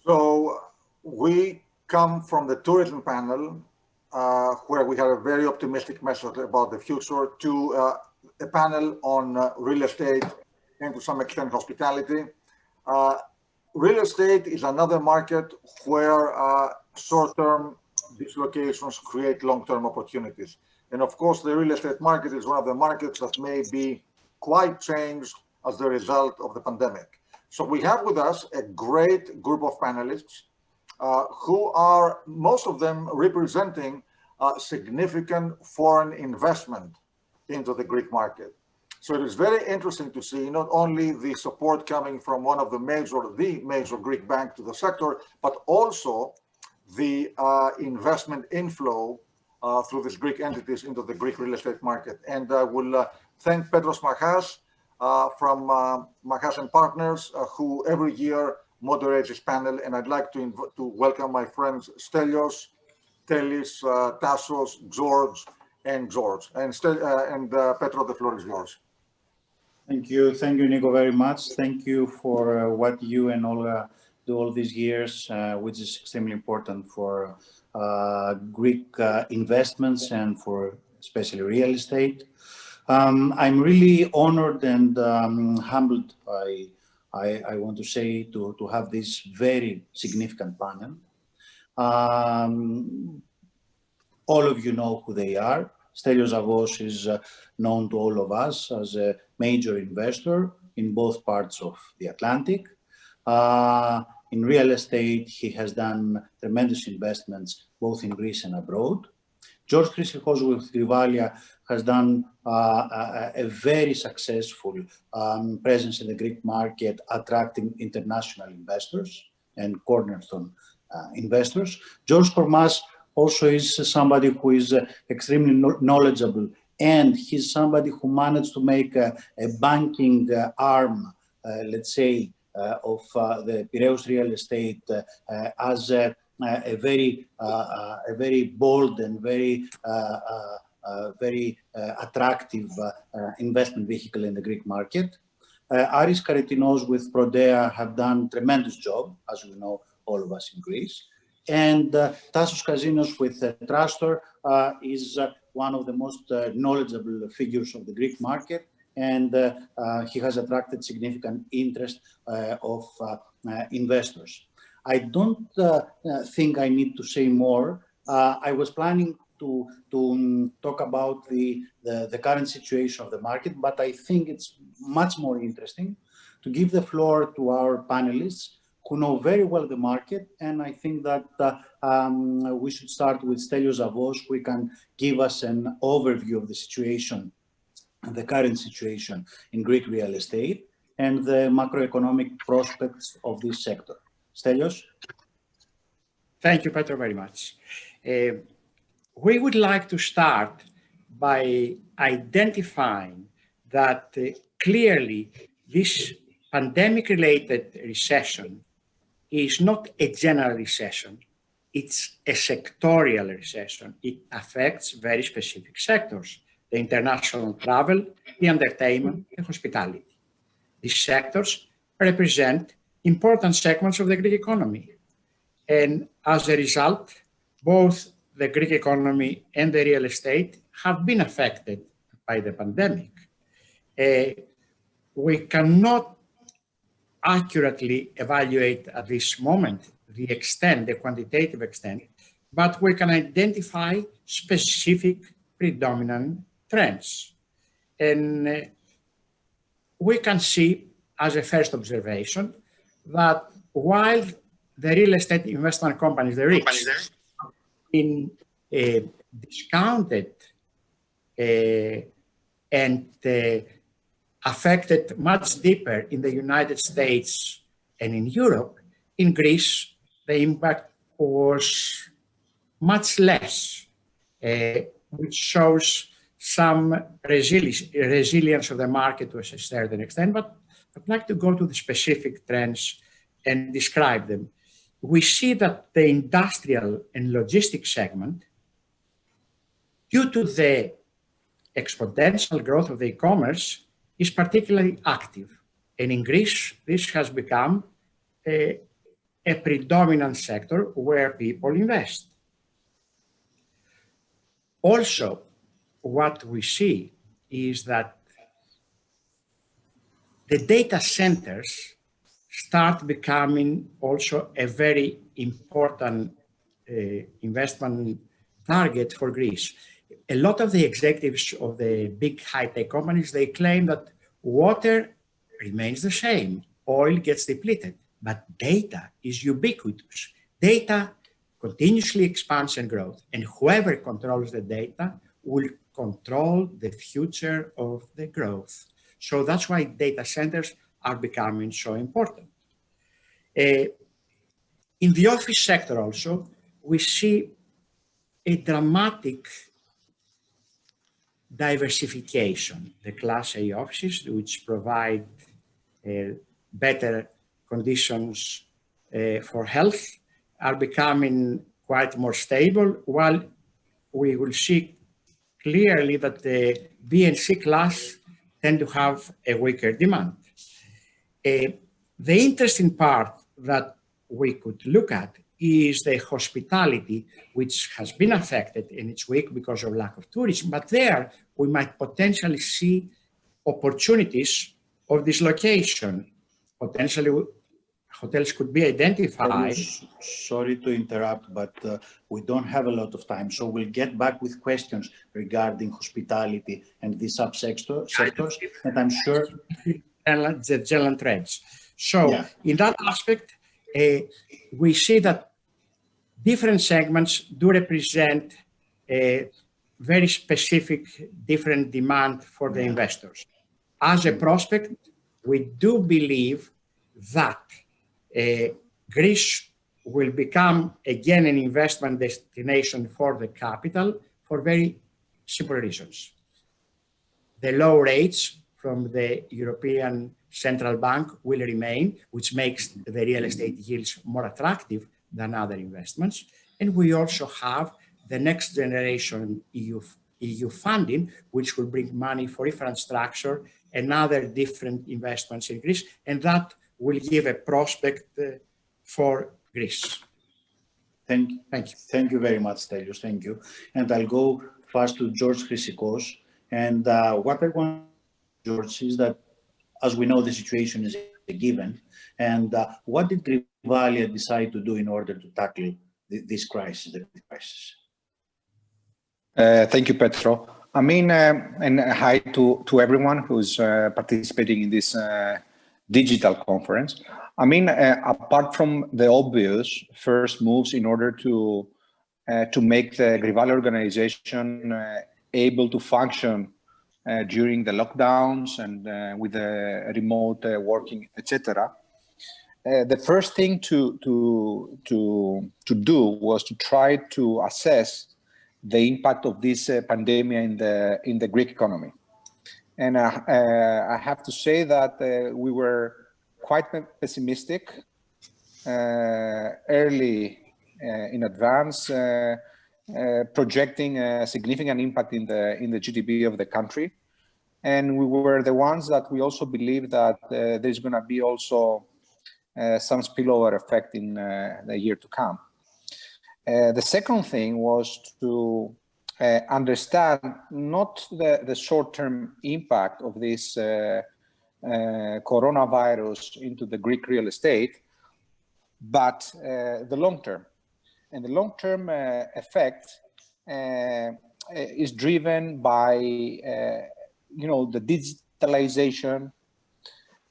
So we come from the tourism panel, where we have a very optimistic message about the future, to a panel on real estate and to some extent hospitality. Real estate is another market where short-term dislocations create long-term opportunities. And of course, the real estate market is one of the markets that may be quite changed as the result of the pandemic. So we have with us a great group of panelists who are, most of them, representing significant foreign investment into the Greek market. So it is very interesting to see not only the support coming from one of the major Greek bank to the sector, but also the investment inflow through these Greek entities into the Greek real estate market. And I will thank Petros Machas from Machas and Partners, who every year moderates this panel. And I'd like to welcome my friends Stelios, Telis, Tassos, George. And Petros, the floor is yours. Thank you, Nico, very much. Thank you for what you and Olga do all these years, which is extremely important for Greek investments and for especially real estate. I'm really honored and humbled by, I want to say, to have this very significant panel. All of you know who they are. Stelios Zavvos is known to all of us as a major investor in both parts of the Atlantic. In real estate, he has done tremendous investments both in Greece and abroad. George Chryssikos with Grivalia has done a very successful presence in the Greek market, attracting international investors and cornerstone investors. George Kormas also is somebody who is extremely knowledgeable, and he's somebody who managed to make a banking arm, let's say, of the Piraeus real estate as a very bold and very attractive investment vehicle in the Greek market. Karytinos with Prodea have done tremendous job, as we know, all of us in Greece. And Tassos Kazinos with Trastor is one of the most knowledgeable figures of the Greek market, and he has attracted significant interest of investors. I don't think I need to say more. I was planning to talk about the current situation of the market, but I think it's much more interesting to give the floor to our panelists who know very well the market, and I think that we should start with Stelios Zavvos, who can give us an overview of the situation, the current situation in Greek real estate, and the macroeconomic prospects of this sector. Stelios? Thank you, Petro, very much. We would like to start by identifying that clearly this pandemic-related recession is not a general recession, it's a sectorial recession. It affects very specific sectors: the international travel, the entertainment, and hospitality. These sectors represent important segments of the Greek economy. And as a result, both the Greek economy and the real estate have been affected by the pandemic. We cannot accurately evaluate at this moment the extent, the quantitative extent, but we can identify specific predominant trends. And we can see, as a first observation, that while the real estate investment companies, the REICs, have been discounted and affected much deeper in the United States and in Europe, in Greece, the impact was much less, which shows some resilience of the market to a certain extent. But I'd like to go to the specific trends and describe them. We see that the industrial and logistics segment, due to the exponential growth of the e-commerce, is particularly active. And in Greece, this has become a predominant sector where people invest. Also, what we see is that the data centers start becoming also a very important investment target for Greece. A lot of the executives of the big high-tech companies, they claim that water remains the same, oil gets depleted, but data is ubiquitous. Data continuously expands and grows, and whoever controls the data will control the future of the growth. So that's why data centers are becoming so important. In the office sector also, we see a dramatic diversification. The Class A offices, which provide better conditions for health, are becoming quite more stable, while we will see clearly that the B and C class tend to have a weaker demand. The interesting part that we could look at is the hospitality, which has been affected in its weak because of lack of tourism. But there, we might potentially see opportunities of dislocation. Potentially, hotels could be identified. Sorry to interrupt, but we don't have a lot of time. So we'll get back with questions regarding hospitality and the subsectors, and I'm sure the general trends. So in that aspect, we see that different segments do represent a very specific different demand for the investors. As a prospect, we do believe that Greece will become again an investment destination for the capital for very simple reasons. The low rates from the European Central Bank will remain, which makes the real estate yields more attractive than other investments. And we also have the next generation EU funding, which will bring money for infrastructure and other different investments in Greece, and that will give a prospect for Greece. Thank you. Thank you very much, Stelios. Thank you. And I'll go first to George Chryssikos. And what I want, George, is that, as we know, the situation is a given. And what did Grivalia decide to do in order to tackle this crisis, the crisis? Thank you, Petro. I mean, and hi to everyone who's participating in this digital conference. I mean, apart from the obvious first moves in order to make the Grivalia organization able to function during the lockdowns and with the remote working, etc. The first thing to do was to try to assess the impact of this pandemic in the Greek economy. And I have to say that we were quite pessimistic early in advance, projecting a significant impact in the GDP of the country. And we were the ones that we also believe that there's going to be also some spillover effect in the year to come. The second thing was to understand not the short-term impact of this coronavirus into the Greek real estate, but the long-term. And the long-term effect is driven by, the digitalization,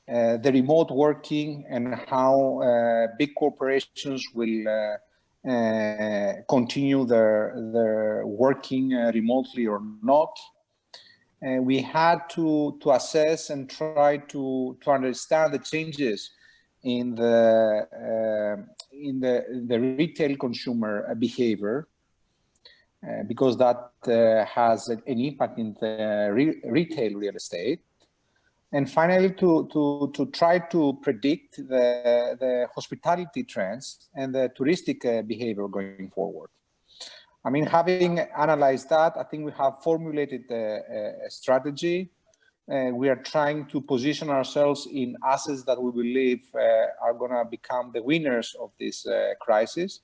the remote working, and how big corporations will continue their working remotely or not. We had to assess and try to understand the changes in the retail consumer behavior, because that has an impact in the retail real estate. And finally, to try to predict the hospitality trends and the touristic behavior going forward. I mean, having analyzed that, I think we have formulated a strategy we are trying to position ourselves in assets that we believe are going to become the winners of this crisis,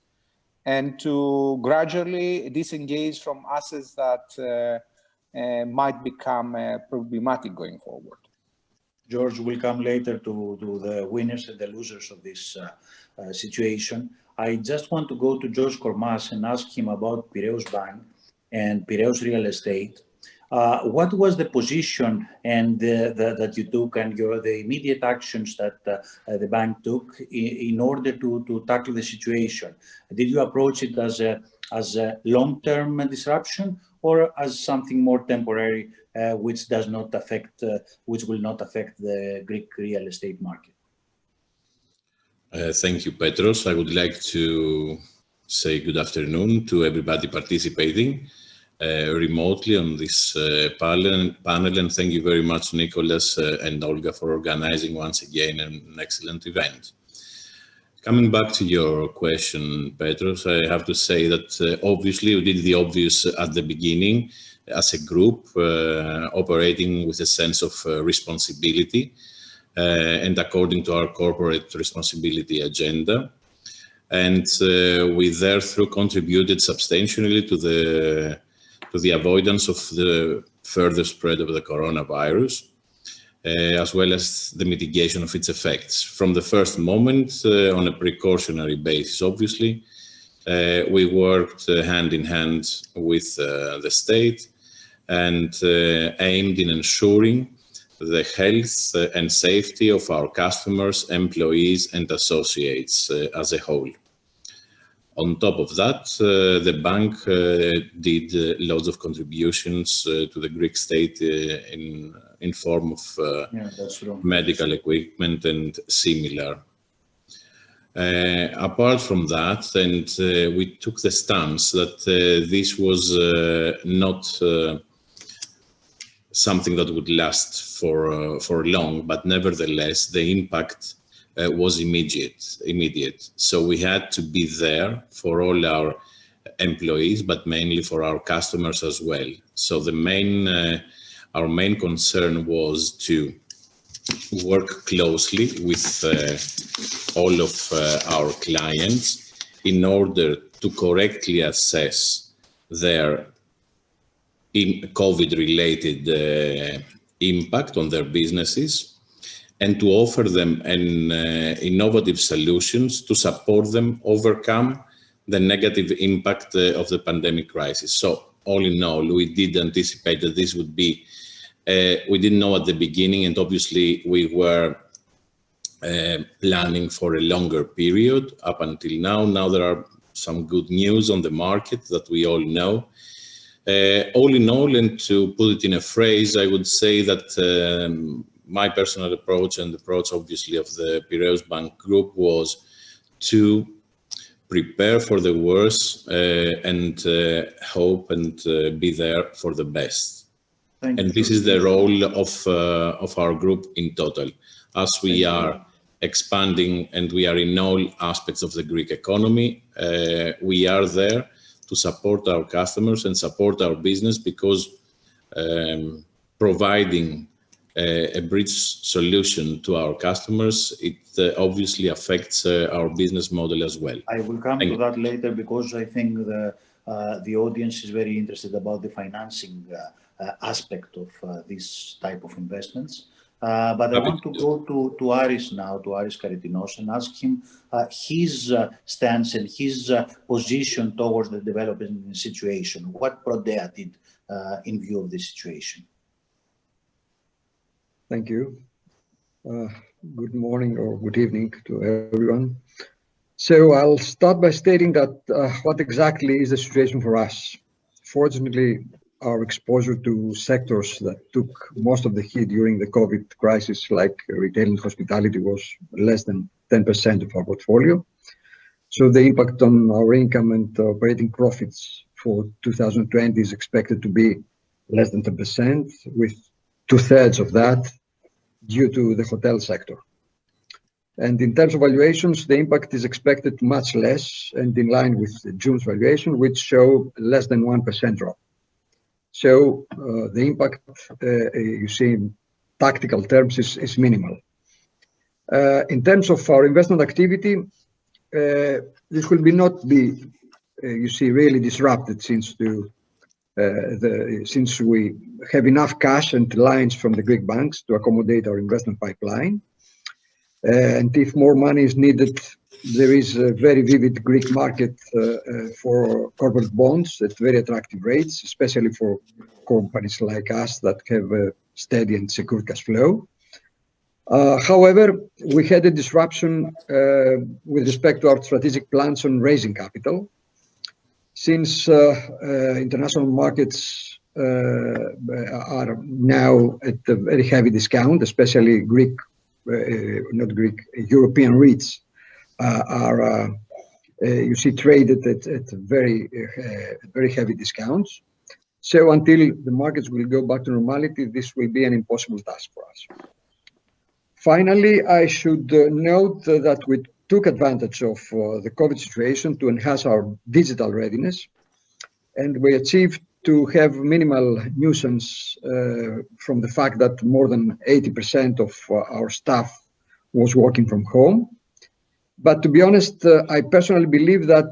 and to gradually disengage from assets that might become problematic going forward. George will come later to the winners and the losers of this situation. I just want to go to George Kormas and ask him about Piraeus Bank and Piraeus Real Estate. What was the position and that you took, and the immediate actions that the bank took in order to tackle the situation? Did you approach it as a long-term disruption, or as something more temporary, which will not affect the Greek real estate market? Thank you, Petros. I would like to say good afternoon to everybody participating remotely on this panel, and thank you very much, Nicholas and Olga, for organizing once again an excellent event. Coming back to your question, Petros, I have to say that obviously we did the obvious at the beginning as a group, operating with a sense of responsibility and according to our corporate responsibility agenda. And we therefore contributed substantially to the avoidance of the further spread of the coronavirus, as well as the mitigation of its effects. From the first moment, on a precautionary basis, obviously, we worked hand in hand with the state and aimed in ensuring the health and safety of our customers, employees, and associates as a whole. On top of that, the bank did loads of contributions to the Greek state in form of medical equipment and similar. Apart from that, and we took the stance that this was not something that would last for long, but nevertheless, the impact was immediate. So we had to be there for all our employees, but mainly for our customers as well. So our main concern was to work closely with all of our clients in order to correctly assess their COVID-related impact on their businesses, and to offer them innovative solutions to support them overcome the negative impact of the pandemic crisis. So all in all, we did anticipate that this would be, we didn't know at the beginning, and obviously we were planning for a longer period up until now. Now there are some good news on the market that we all know. All in all, and to put it in a phrase, I would say that my personal approach and the approach, obviously, of the Piraeus Bank Group was to prepare for the worst and hope and be there for the best. And this is the role of our group in total. As we are expanding and we are in all aspects of the Greek economy, we are there to support our customers and support our business, because providing a bridge solution to our customers, it obviously affects our business model as well. I will come to that later, because I think the audience is very interested about the financing aspect of this type of investments. But I want to go to Aris now, to Aris Karytinos, and ask him his stance and his position towards the development situation. What Prodea did in view of the situation? Thank you. Good morning or good evening to everyone. So I'll start by stating that what exactly is the situation for us. Fortunately, our exposure to sectors that took most of the hit during the COVID crisis, like retail and hospitality, was less than 10% of our portfolio. So the impact on our income and operating profits for 2020 is expected to be less than 10%, with 2/3 of that due to the hotel sector. And in terms of valuations, the impact is expected much less and in line with June's valuation, which show less than 1% drop. So the impact you see tactical terms is minimal. In terms of our investment activity, this will not be, you see, really disrupted since we have enough cash and lines from the Greek banks to accommodate our investment pipeline. And if more money is needed, there is a very vivid Greek market for corporate bonds at very attractive rates, especially for companies like us that have a steady and secure cash flow. However, we had a disruption with respect to our strategic plans on raising capital. Since international markets are now at a very heavy discount, especially European REITs are, you see, traded at very heavy discounts. So until the markets will go back to normality, this will be an impossible task for us. Finally, I should note that we took advantage of the COVID situation to enhance our digital readiness, and we achieved to have minimal nuisance from the fact that more than 80% of our staff was working from home. But to be honest, I personally believe that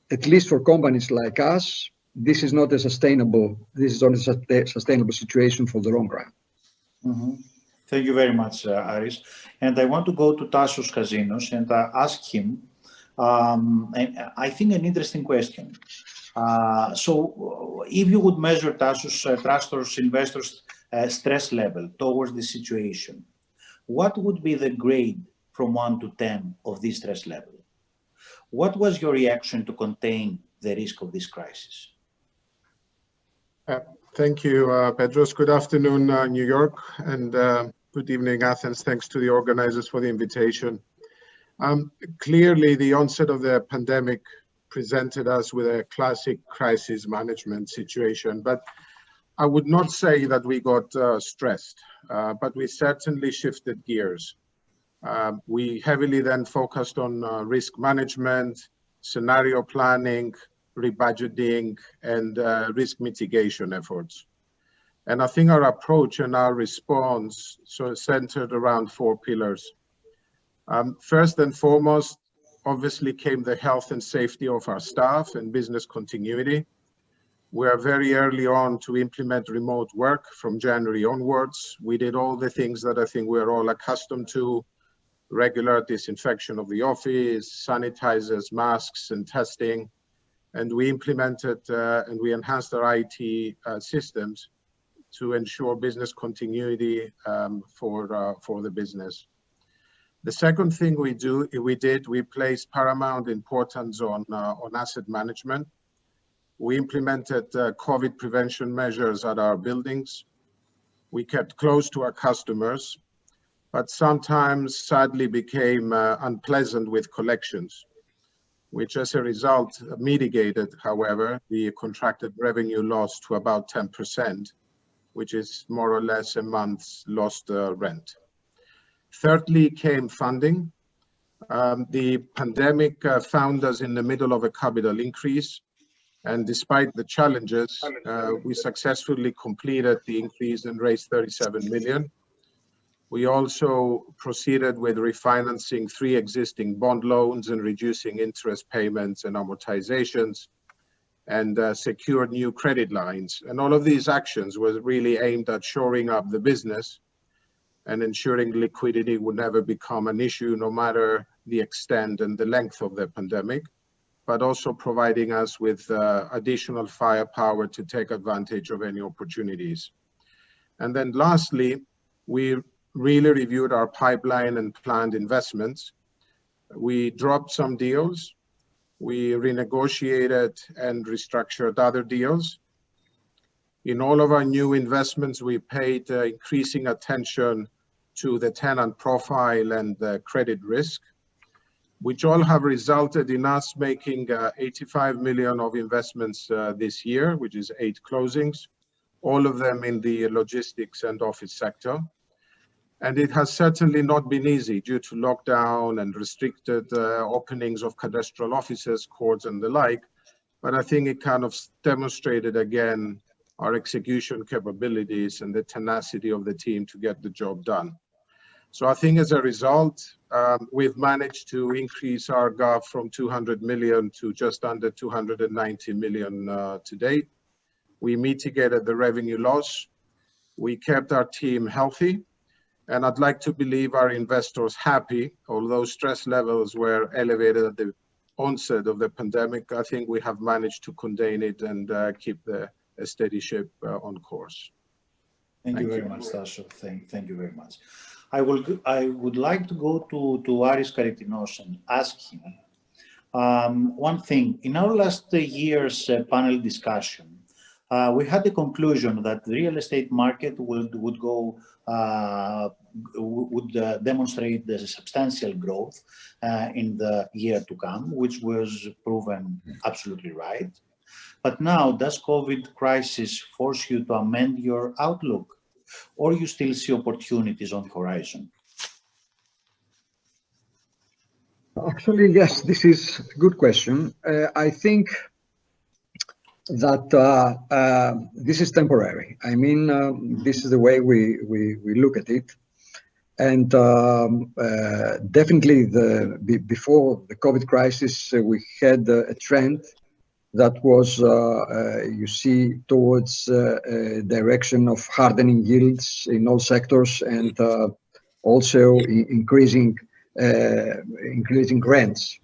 at least for companies like us, this is not a sustainable situation for the long run. Mm-hmm. Thank you very much, Aris. And I want to go to Tassos Kazinos and ask him, and I think an interesting question. So if you would measure Tassos Trastor's investors' stress level towards the situation, what would be the grade from 1 to 10 of this stress level? What was your reaction to contain the risk of this crisis? Thank you, Petros. Good afternoon, New York, and good evening, Athens. Thanks to the organizers for the invitation. Clearly, the onset of the pandemic presented us with a classic crisis management situation, but I would not say that we got stressed, but we certainly shifted gears. We heavily then focused on risk management, scenario planning, rebudgeting, and risk mitigation efforts. And I think our approach and our response centered around 4 pillars. First and foremost, obviously came the health and safety of our staff and business continuity. We are very early on to implement remote work from January onwards. We did all the things that I think we're all accustomed to: regular disinfection of the office, sanitizers, masks, and testing. And we implemented and we enhanced our IT systems to ensure business continuity for the business. The second thing we placed paramount importance on asset management. We implemented COVID prevention measures at our buildings. We kept close to our customers, but sometimes sadly became unpleasant with collections, which as a result mitigated, however, the contracted revenue loss to about 10%, which is more or less a month's lost rent. Thirdly came funding. The pandemic found us in the middle of a capital increase, and despite the challenges, we successfully completed the increase and raised 37 million. We also proceeded with refinancing 3 existing bond loans and reducing interest payments and amortizations, and secured new credit lines. And all of these actions were really aimed at shoring up the business and ensuring liquidity would never become an issue, no matter the extent and the length of the pandemic, but also providing us with additional firepower to take advantage of any opportunities. And then lastly, we really reviewed our pipeline and planned investments. We dropped some deals. We renegotiated and restructured other deals. In all of our new investments, we paid increasing attention to the tenant profile and the credit risk, which all have resulted in us making 85 million of investments this year, which is 8 closings, all of them in the logistics and office sector. And it has certainly not been easy due to lockdown and restricted openings of cadastral offices, courts, and the like. But I think it kind of demonstrated again our execution capabilities, and the tenacity of the team to get the job done. So I think as a result, we've managed to increase our GAV from 200 million to just under 290 million to date. We mitigated the revenue loss. We kept our team healthy. And I'd like to believe our investors happy, although stress levels were elevated at the onset of the pandemic. I think we have managed to contain it and keep a steady ship on course. Thank you very much, Tassos. Thank you very much. I would like to go to Aris Karytinos and ask him one thing. In our last year's panel discussion, we had the conclusion that the real estate market would demonstrate the substantial growth in the year to come, which was proven absolutely right. But now, does COVID crisis force you to amend your outlook, or you still see opportunities on the horizon? Actually, yes, this is a good question. I think that this is temporary. I mean, this is the way we look at it. And definitely before the COVID crisis, we had a trend that was, you see, towards a direction of hardening yields in all sectors, and also increasing rents,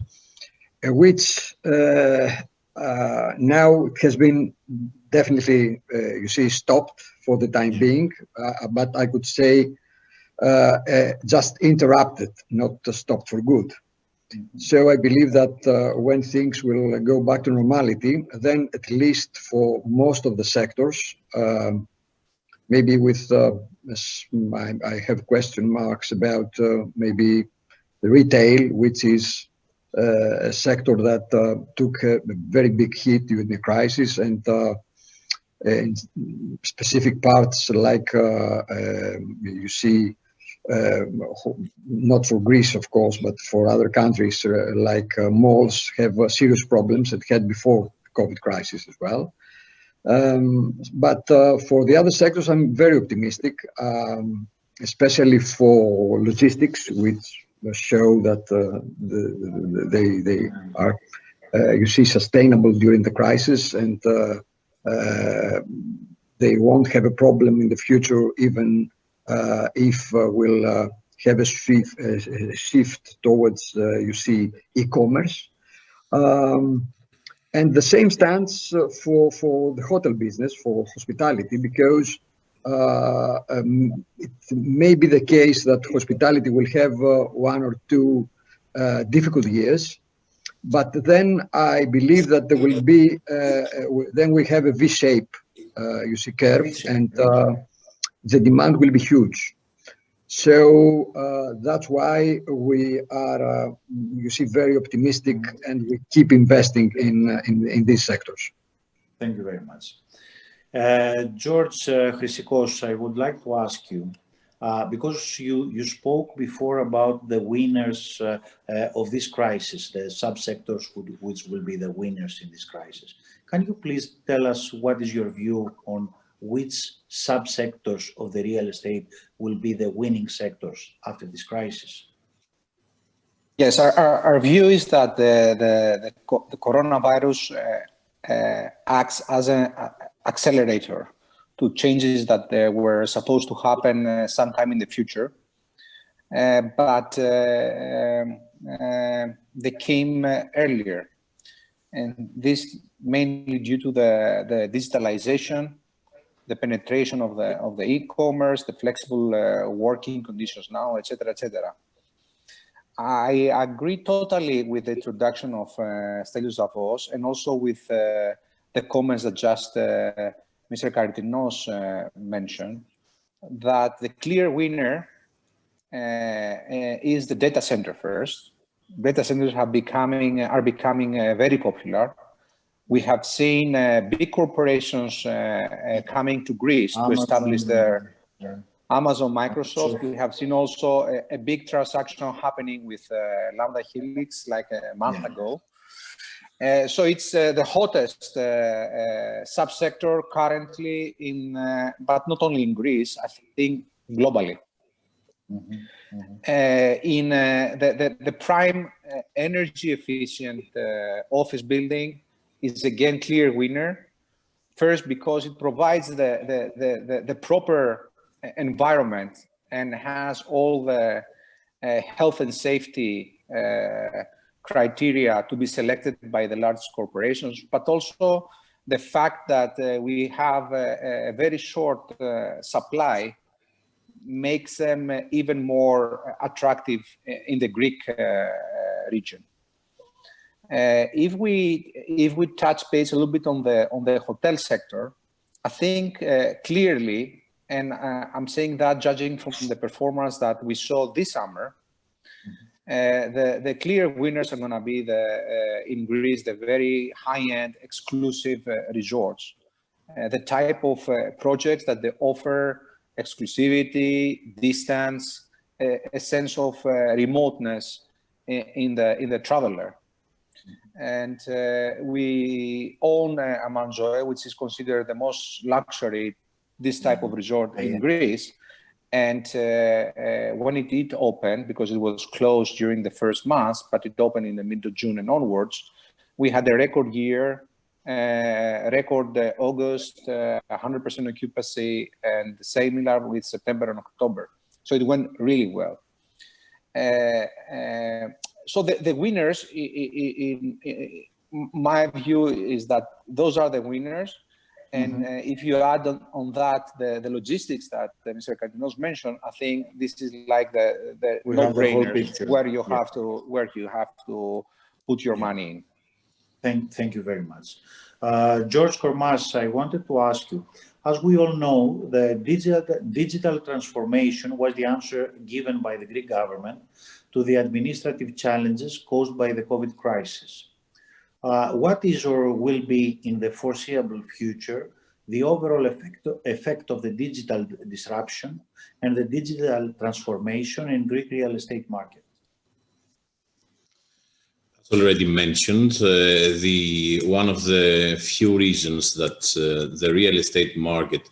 which now has been definitely, you see, stopped for the time being, but I could say just interrupted, not stopped for good. So I believe that when things will go back to normality, then at least for most of the sectors, maybe with, I have question marks about maybe the retail, which is a sector that took a very big hit during the crisis, and in specific parts like you see, not for Greece, of course, but for other countries like malls have serious problems that had before the COVID crisis as well. But for the other sectors, I'm very optimistic, especially for logistics, which show that they are, you see, sustainable during the crisis, and they won't have a problem in the future, even if we'll have a shift towards, you see, e-commerce. And the same stands for the hotel business, for hospitality, because it may be the case that hospitality will have 1 or 2 difficult years, but then I believe that there will be, then we have a V-shape, you see, curve, and the demand will be huge. So that's why we are, you see, very optimistic, and we keep investing in these sectors. Thank you very much. George Chryssikos, I would like to ask you, because you spoke before about the winners of this crisis, the subsectors which will be the winners in this crisis. Can you please tell us what is your view on which subsectors of the real estate will be the winning sectors after this crisis? Yes, our view is that the coronavirus acts as an accelerator to changes that were supposed to happen sometime in the future, but they came earlier, and this mainly due to the digitalization, the penetration of the e-commerce, the flexible working conditions now, etc., etc. I agree totally with the introduction of Stelios Zavvos, and also with the comments that just Mr. Karytinos mentioned, that the clear winner is the data center first. Data centers are becoming very popular. We have seen big corporations coming to Greece to establish their Amazon, Microsoft. We have seen also a big transaction happening with Lambda Helix like a month ago. So it's the hottest subsector currently in, but not only in Greece, I think globally. In the prime energy efficient office building is again clear winner. First, because it provides the proper environment and has all the health and safety criteria to be selected by the largest corporations, but also the fact that we have a very short supply makes them even more attractive in the Greek region. If we touch base a little bit on the hotel sector, I think clearly, and I'm saying that judging from the performance that we saw this summer, the clear winners are going to be in Greece, the very high-end exclusive resorts, the type of projects that they offer exclusivity, distance, a sense of remoteness in the traveler. And we own Amanzoe, which is considered the most luxury, this type of resort in Greece. And when it did open, because it was closed during the first month, but it opened in the mid of June and onwards, we had a record year, record August, 100% occupancy, and similar with September and October. So it went really well. So the winners, in my view, is that those are the winners. And if you add on that the logistics that Mr. Karytinos mentioned, I think this is like the no-brainers where you have to put your money in. Thank you very much. George Kormas, I wanted to ask you, as we all know, the digital transformation was the answer given by the Greek government to the administrative challenges caused by the COVID crisis. What is or will be in the foreseeable future the overall effect of the digital disruption and the digital transformation in Greek real estate market? As already mentioned, one of the few reasons that the real estate market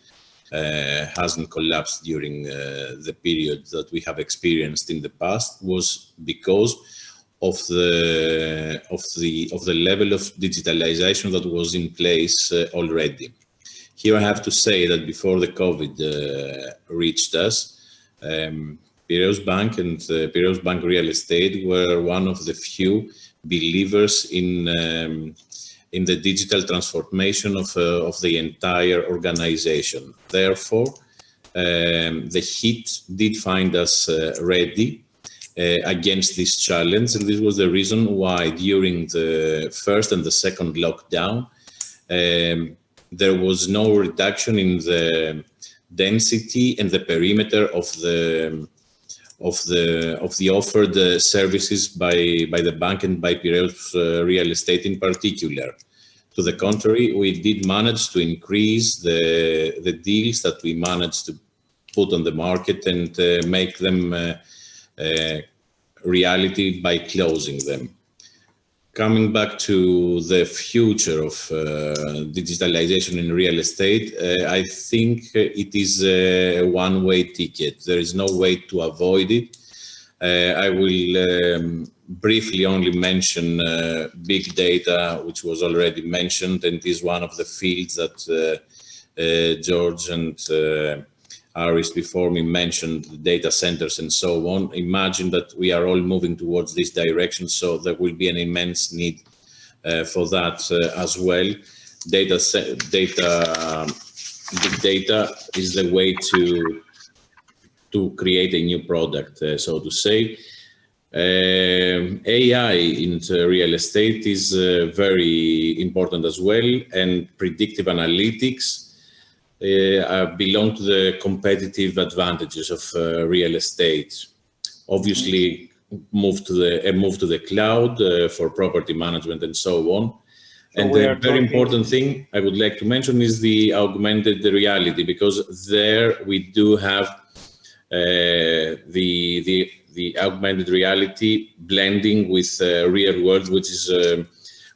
hasn't collapsed during the period that we have experienced in the past was because of the level of digitalization that was in place already. Here I have to say that before the COVID reached us, Piraeus Bank and Piraeus Bank Real Estate were one of the few believers in the digital transformation of the entire organization. Therefore, the heat did find us ready against this challenge, and this was the reason why during the first and the second lockdown there was no reduction in the density and the perimeter of the offered services by the bank and by Piraeus Real Estate in particular. To the contrary, we did manage to increase the deals that we managed to put on the market and make them reality by closing them. Coming back to the future of digitalization in real estate, I think it is a one-way ticket. There is no way to avoid it. I will briefly only mention big data, which was already mentioned, and is one of the fields that George and Aris before me mentioned, data centers and so on. Imagine that we are all moving towards this direction, so there will be an immense need for that as well. Big data is the way to create a new product, so to say. AI in real estate is very important as well, and predictive analytics belong to the competitive advantages of real estate. Obviously, move to the cloud for property management and so on. And the very important thing I would like to mention is the augmented reality, because there we do have the augmented reality blending with real world, which is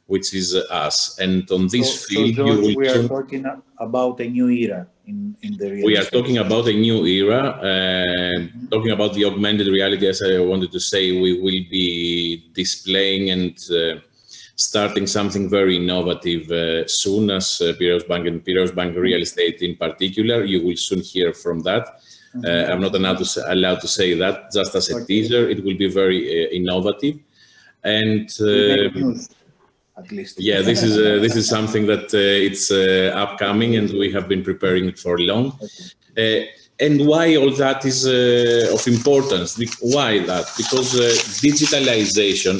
which is us. And on this field, so George, you will we are talking about a new era in the real we are estate. talking about a new era, talking about the augmented reality. As I wanted to say, we will be displaying and starting something very innovative soon as Piraeus Bank and Piraeus Bank Real Estate in particular. You will soon hear from that. I'm not allowed to say that, just as a teaser. It will be very innovative. And at least. Yeah, this is something that it's upcoming, and we have been preparing it for long. And why all that is of importance? Why that? Because digitalization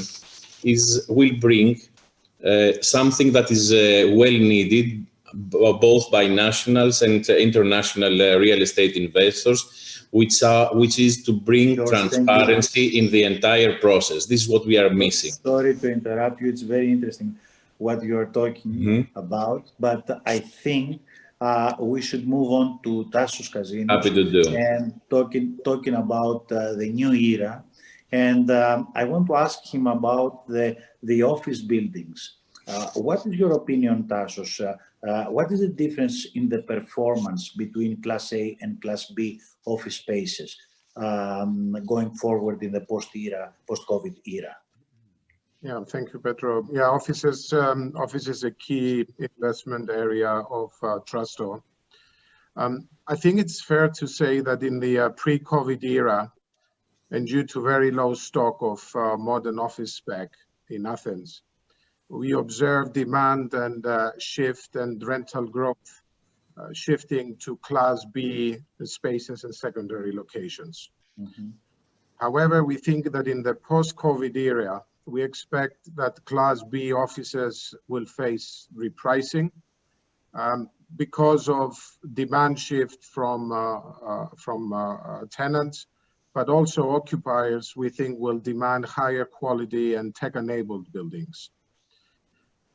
will bring something that is well needed, both by nationals and international real estate investors, which is to bring transparency in the entire process. This is what we are missing. Sorry to interrupt you. It's very interesting what you are talking about, but I think we should move on to Tassos Kazinos. Happy to do. And talking about the new era. And I want to ask him about the office buildings. What is your opinion, Tassos? What is the difference in the performance between Class A and Class B office spaces going forward in the post-COVID era? Yeah, thank you, Petro. Yeah, office is a key investment area of Trastor. I think it's fair to say that in the pre-COVID era, and due to very low stock of modern office spec in Athens, we observed demand and shift and rental growth shifting to Class B spaces and secondary locations. However, we think that in the post-COVID era, we expect that Class B offices will face repricing because of demand shift from tenants, but also occupiers, we think, will demand higher quality and tech-enabled buildings.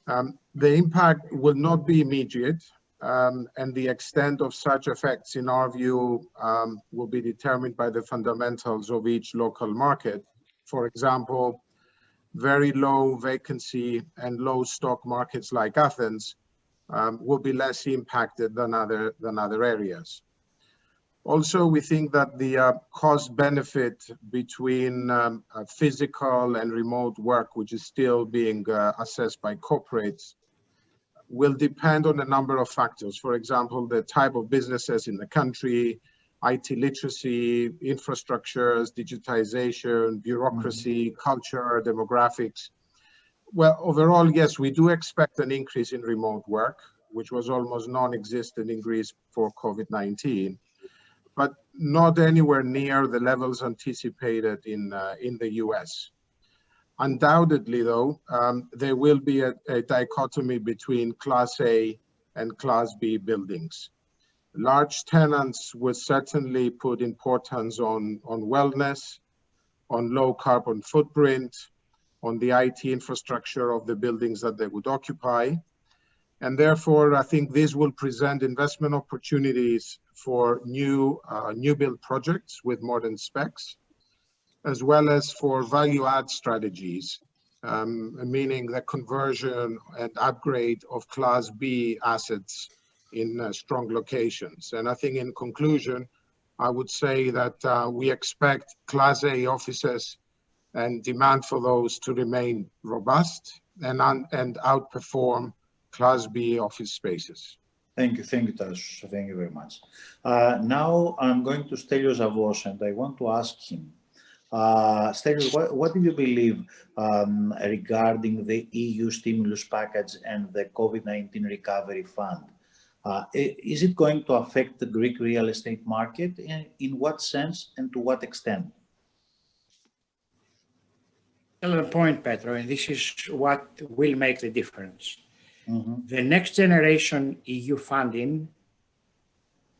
The impact will not be immediate, and the extent of such effects, in our view, will be determined by the fundamentals of each local market. For example, very low vacancy and low stock markets like Athens will be less impacted than other areas. Also, we think that the cost benefit between physical and remote work, which is still being assessed by corporates, will depend on a number of factors. For example, the type of businesses in the country, IT literacy, infrastructures, digitization, bureaucracy, culture, demographics. Well, overall, yes, we do expect an increase in remote work, which was almost non-existent in Greece before COVID-19, but not anywhere near the levels anticipated in the US. Undoubtedly, though, there will be a dichotomy between Class A and Class B buildings. Large tenants will certainly put importance on wellness, on low carbon footprint, on the IT infrastructure of the buildings that they would occupy. And therefore, I think this will present investment opportunities for new build projects with modern specs, as well as for value add strategies, meaning the conversion and upgrade of Class B assets in strong locations. And I think in conclusion, I would say that we expect Class A offices and demand for those to remain robust and outperform Class B office spaces. Thank you, Tassos. Thank you very much. Now I'm going to Stelios Zavvos, and I want to ask him, Stelios, what do you believe regarding the EU stimulus package and the COVID-19 recovery fund? Is it going to affect the Greek real estate market? In what sense and to what extent? Another point, Petro, and this is what will make the difference. The next generation EU funding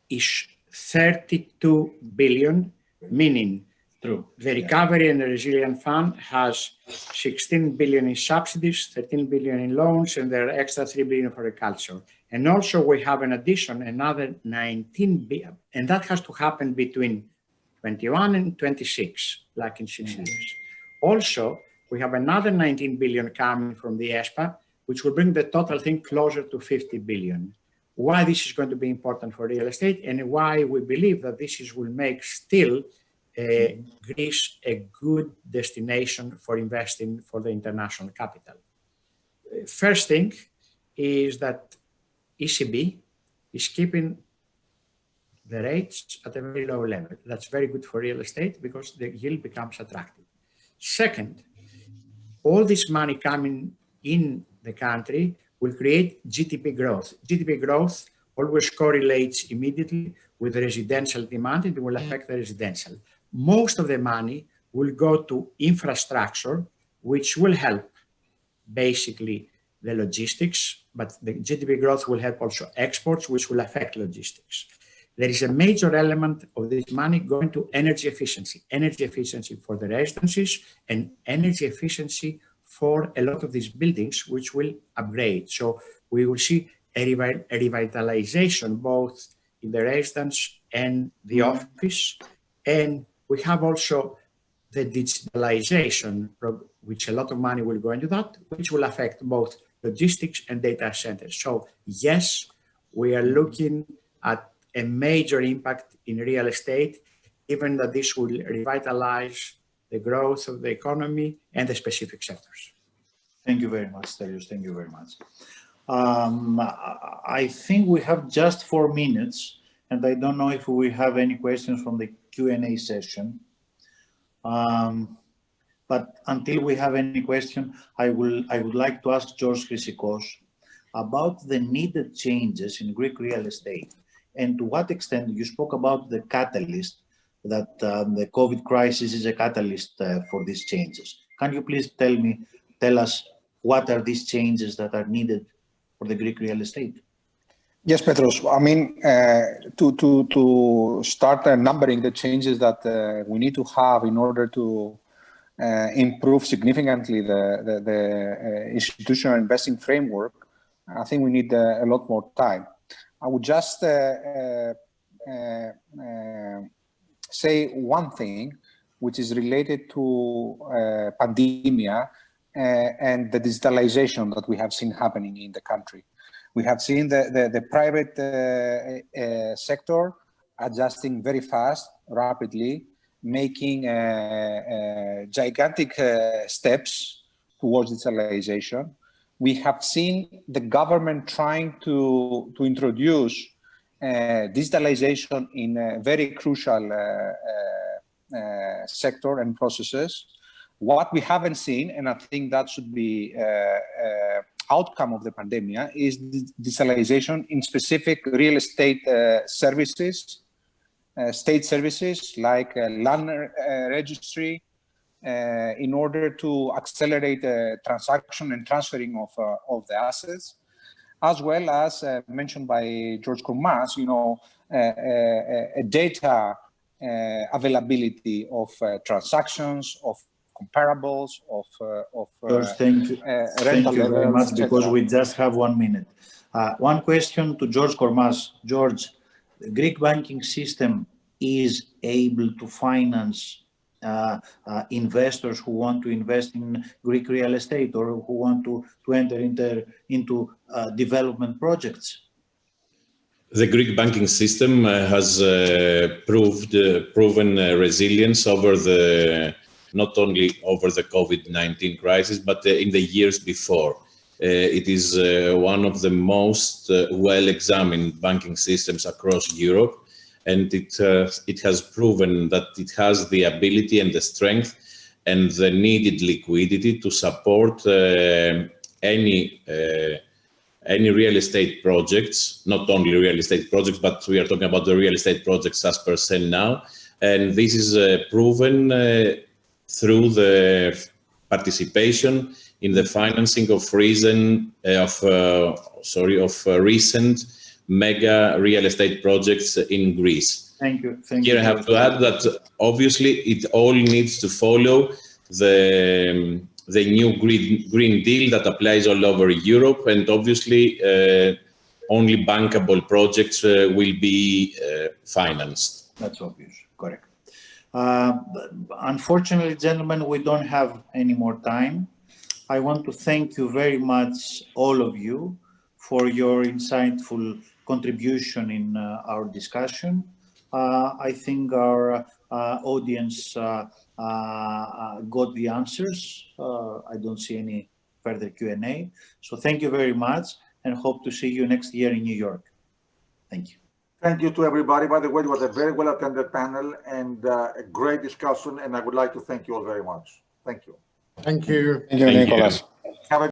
is 32 billion, meaning the Recovery and Resilience Fund has 16 billion in subsidies, 13 billion in loans, and there are extra 3 billion for agriculture. And also we have in addition another 19 billion, and that has to happen between 21 and 26, like in 6 years. Also, we have another 19 billion coming from the ESPA which will bring the total thing closer to 50 billion. Why this is going to be important for real estate, and why we believe that will make still Greece a good destination for investing for the international capital. First thing is that ECB is keeping the rates at a very low level. That's very good for real estate because the yield becomes attractive. Second, all this money coming in the country will create GDP growth. GDP growth always correlates immediately with residential demand. It will affect the residential. Most of the money will go to infrastructure, which will help basically the logistics, but the GDP growth will help also exports, which will affect logistics. There is a major element of this money going to energy efficiency for the residences and energy efficiency for a lot of these buildings, which will upgrade. So we will see a revitalization both in the residence and the office. And we have also the digitalization, which a lot of money will go into that, which will affect both logistics and data centers. So yes, we are looking at a major impact in real estate, even that this will revitalize the growth of the economy and the specific sectors. Thank you very much, Stelios. Thank you very much. I think we have just 4 minutes, and I don't know if we have any questions from the Q&A session. But until we have any question, I would like to ask George Chryssikos about the needed changes in Greek real estate, and to what extent you spoke about the catalyst, that the COVID crisis is a catalyst for these changes. Can you please tell us what are these changes that are needed for the Greek real estate? Yes, Petros. I mean, to start numbering the changes that we need to have in order to improve significantly the institutional investing framework, I think we need a lot more time. I would just say one thing, which is related to pandemia and the digitalization that we have seen happening in the country. We have seen the private sector adjusting very fast, rapidly, making gigantic steps towards digitalization. We have seen the government trying to introduce digitalization in a very crucial sector and processes. What we haven't seen, and I think that should be outcome of the pandemic, is digitalization in specific real estate services, state services like land registry, in order to accelerate transaction and transferring of the assets, as well as mentioned by George Kormas, data availability of transactions, of comparables, of George, thank you very much, because we just have 1 minute. One question to George Kormas. George, the Greek banking system is able to finance investors who want to invest in Greek real estate or who want to enter into development projects? The Greek banking system has proven resilience over not only over the COVID-19 crisis, but in the years before. It is one of the most well-examined banking systems across Europe, and it has proven that it has the ability and the strength and the needed liquidity to support any real estate projects, not only real estate projects, but we are talking about the real estate projects as per se now. And this is proven through the participation in the financing of recent mega real estate projects in Greece. Thank you. Here I have to add that obviously it all needs to follow the new Green Deal that applies all over Europe, and obviously only bankable projects will be financed. That's obvious, correct. Unfortunately, gentlemen, we don't have any more time. I want to thank you very much, all of you, for your insightful contribution in our discussion. I think our audience got the answers. I don't see any further Q&A. So thank you very much and hope to see you next year in New York. Thank you. Thank you to everybody. By the way, it was a very well attended panel and a great discussion, and I would like to thank you all very much. Thank you. Thank you. Thank you, Nicholas.